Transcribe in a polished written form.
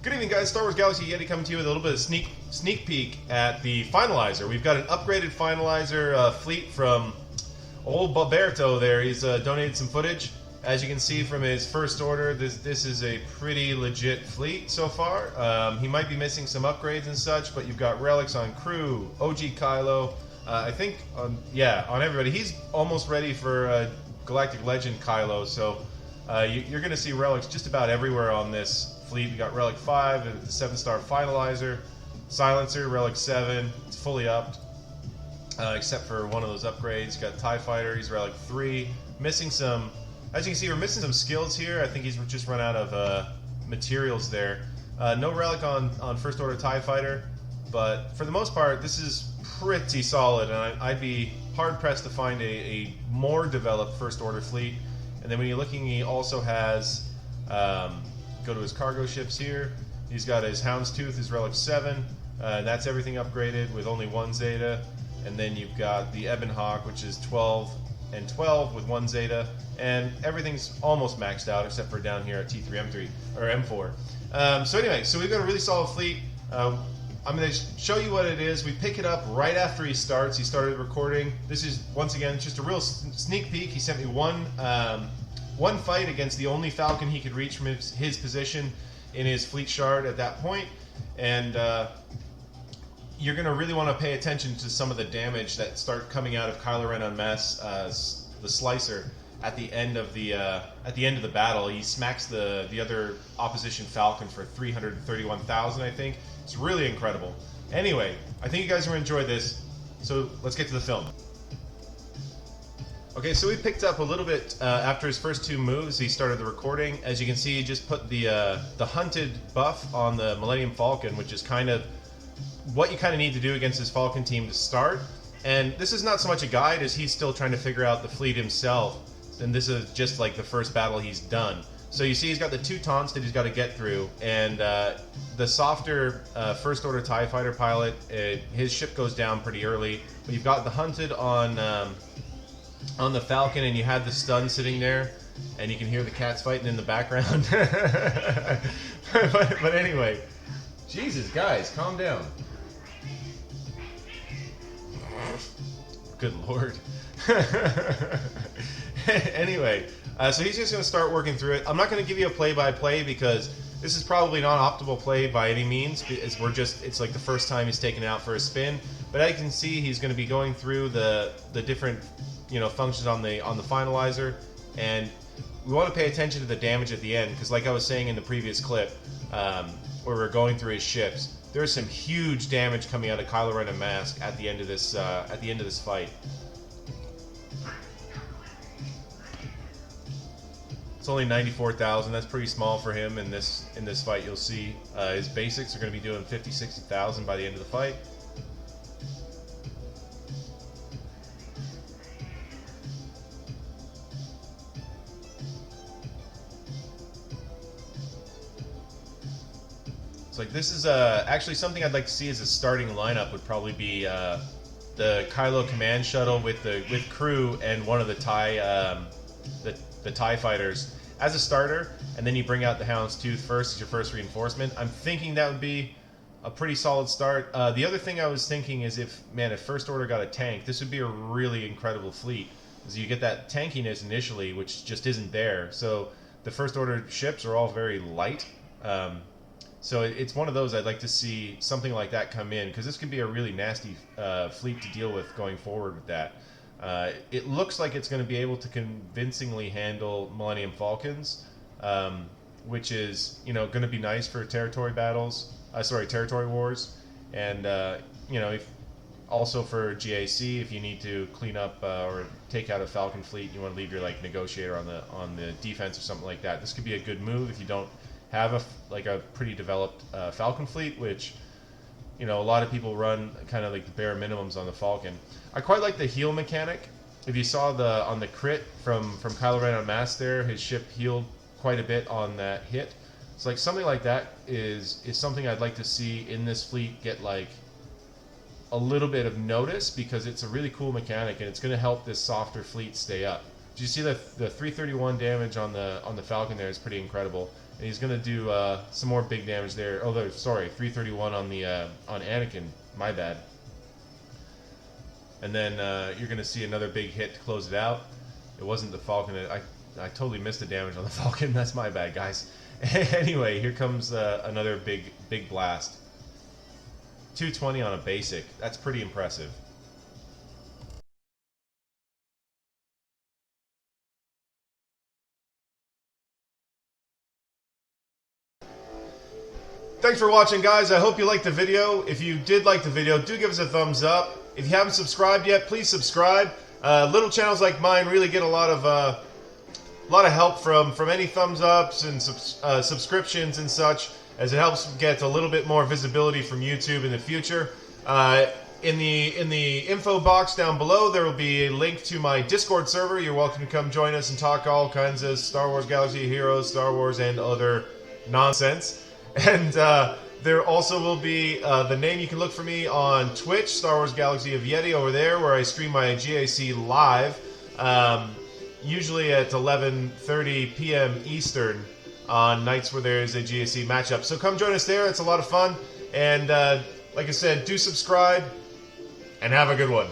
Good evening, guys. Star Wars Galaxy Yeti coming to you with a little bit of sneak peek at the Finalizer. We've got an upgraded Finalizer fleet from old Baberto there. He's donated some footage. As you can see from his first order, this is a pretty legit fleet so far. He might be missing some upgrades and such, but you've got relics on crew, OG Kylo. I think, on everybody. He's almost ready for Galactic Legend Kylo, so you're going to see relics just about everywhere on this fleet. We got Relic 5, the 7-star Finalizer, Silencer, Relic 7, it's fully upped, except for one of those upgrades. You got TIE Fighter, he's Relic 3, missing some, as you can see, we're missing some skills here. I think he's just run out of materials there. No Relic on First Order TIE Fighter, but for the most part, this is pretty solid, and I'd be hard-pressed to find a more developed First Order fleet. And then when you're looking, he also has, go to his cargo ships here. He's got his Houndstooth, his Relic 7. That's everything upgraded with only 1 Zeta. And then you've got the Ebon Hawk, which is 12 and 12 with 1 Zeta. And everything's almost maxed out except for down here at T3M3 or M4. So anyway, so we've got a really solid fleet. I'm going to show you what it is. We pick it up right after he starts. He started recording. This is, once again, just a real sneak peek. He sent me one fight against the only Falcon he could reach from his position in his fleet shard at that point. And you're going to really want to pay attention to some of the damage that start coming out of Kylo Ren Unmasked, the Slicer, at the end of the battle. He smacks the other opposition Falcon for 331,000, I think. It's really incredible. Anyway, I think you guys are going to enjoy this, so let's get to the film. Okay, so we picked up a little bit after his first 2 moves. He started the recording. As you can see, he just put the hunted buff on the Millennium Falcon, which is kind of what you kind of need to do against this Falcon team to start. And this is not so much a guide as he's still trying to figure out the fleet himself. And this is just like the first battle he's done. So you see he's got the 2 taunts that he's got to get through, and the softer First Order TIE Fighter pilot, his ship goes down pretty early, but you've got the hunted on the Falcon, and you had the stun sitting there, and you can hear the cats fighting in the background. but anyway, Jesus, guys, calm down. Good Lord. Anyway, so he's just going to start working through it. I'm not going to give you a play-by-play because this is probably not optimal play by any means. It's like the first time he's taken it out for a spin. But as you can see, he's going to be going through the different functions on the Finalizer, and we want to pay attention to the damage at the end because, like I was saying in the previous clip, where we're going through his ships, there's some huge damage coming out of Kylo Ren Unmasked at the end of this fight. It's only 94,000. That's pretty small for him in this fight. You'll see his basics are going to be doing 50, 60,000 by the end of the fight. It's like this is actually something I'd like to see as a starting lineup would probably be the Kylo command shuttle with crew and one of the TIE fighters as a starter, and then you bring out the Houndstooth first as your first reinforcement. I'm thinking that would be a pretty solid start. The other thing I was thinking is if First Order got a tank, this would be a really incredible fleet. Because you get that tankiness initially, which just isn't there. So the First Order ships are all very light. So it's one of those I'd like to see something like that come in, because this could be a really nasty fleet to deal with going forward with that. It looks like it's going to be able to convincingly handle Millennium Falcons, which is going to be nice for territory battles. Territory wars, and also for GAC if you need to clean up or take out a Falcon fleet. You want to leave your negotiator on the defense or something like that. This could be a good move if you don't have a pretty developed Falcon fleet, which a lot of people run kind of like the bare minimums on the Falcon. I quite like the heal mechanic. If you saw on the crit from Kylo Ren Unmasked there, his ship healed quite a bit on that hit. So something like that is something I'd like to see in this fleet get a little bit of notice, because it's a really cool mechanic and it's going to help this softer fleet stay up. Did you see the 331 damage on the Falcon there is pretty incredible. And he's gonna do some more big damage there. Oh, sorry, 331 on the on Anakin. My bad. And then you're gonna see another big hit to close it out. It wasn't the Falcon. I totally missed the damage on the Falcon. That's my bad, guys. Anyway, here comes another big blast. 220 on a basic. That's pretty impressive. Thanks for watching, guys. I hope you liked the video. If you did like the video, do give us a thumbs up. If you haven't subscribed yet, please subscribe. Little channels like mine really get a lot of help from any thumbs ups and subscriptions and such, as it helps get a little bit more visibility from YouTube in the future. In the info box down below, there will be a link to my Discord server. You're welcome to come join us and talk all kinds of Star Wars Galaxy Heroes, Star Wars, and other nonsense. And there also will be the name. You can look for me on Twitch, Star Wars Galaxy of Yeti, over there, where I stream my GAC live, usually at 11:30 p.m. Eastern on nights where there is a GAC matchup. So come join us there. It's a lot of fun. And like I said, do subscribe, and have a good one.